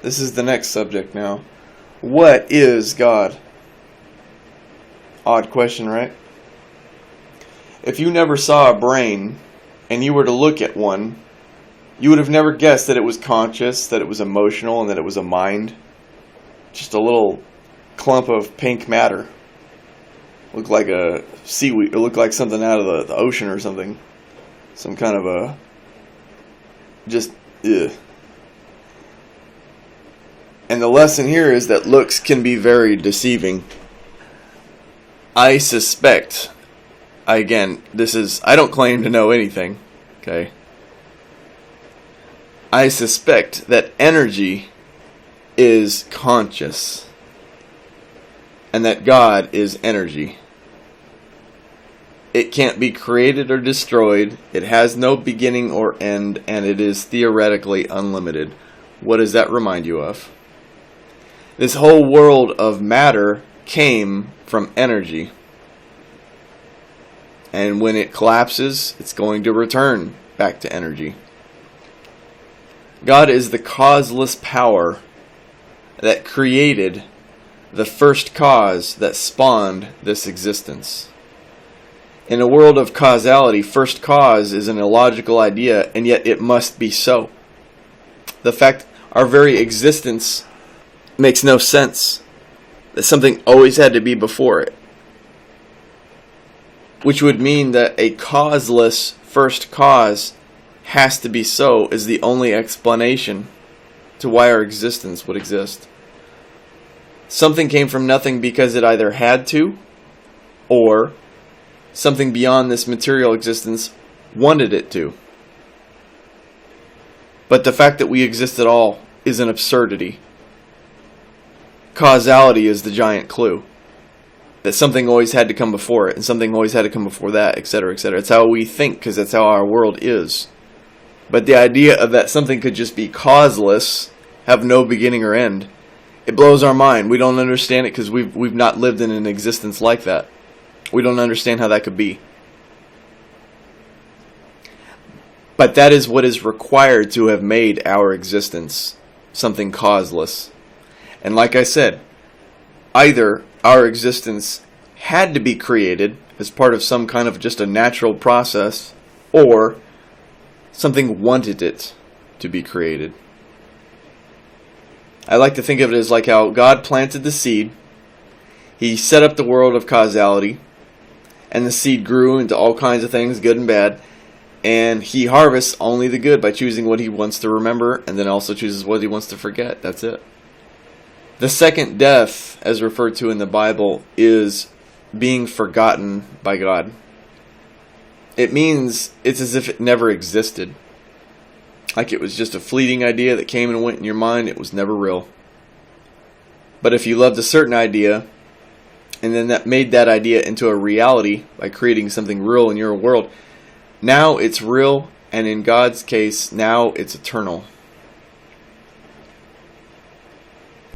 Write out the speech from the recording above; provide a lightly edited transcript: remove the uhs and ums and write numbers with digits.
This is the next subject now. What is God? Odd question, right? If you never saw a brain and you were to look at one, you would have never guessed that it was conscious, that it was emotional, and that it was a mind. Just a little clump of pink matter. Looked like a seaweed. It looked like something out of the ocean or something. Some kind of a... just... ugh. And the lesson here is that looks can be very deceiving. I suspect... I don't claim to know anything. Okay? I suspect that energy is conscious. And that God is energy. It can't be created or destroyed. It has no beginning or end. And it is theoretically unlimited. What does that remind you of? This whole world of matter came from energy. And when it collapses, it's going to return back to energy. God is the causeless power that created the first cause that spawned this existence. In a world of causality, first cause is an illogical idea, and yet it must be so. The fact our very existence makes no sense. That something always had to be before it. Which would mean that a causeless first cause has to be so is the only explanation to why our existence would exist. Something came from nothing because it either had to, or something beyond this material existence wanted it to. But the fact that we exist at all is an absurdity. Causality is the giant clue. That something always had to come before it, and something always had to come before that, etc., etc. It's how we think, because that's how our world is. But the idea of that something could just be causeless, have no beginning or end, it blows our mind. We don't understand it because we've not lived in an existence like that. We don't understand how that could be. But that is what is required to have made our existence something causeless. And like I said, either our existence had to be created as part of some kind of just a natural process, or something wanted it to be created. I like to think of it as like how God planted the seed. He set up the world of causality, and the seed grew into all kinds of things, good and bad. And He harvests only the good by choosing what He wants to remember, and then also chooses what He wants to forget. That's it. The second death, as referred to in the Bible, is being forgotten by God. It means it's as if it never existed. Like it was just a fleeting idea that came and went in your mind. It was never real. But if you loved a certain idea, and then that made that idea into a reality by creating something real in your world, now it's real, and in God's case, now it's eternal.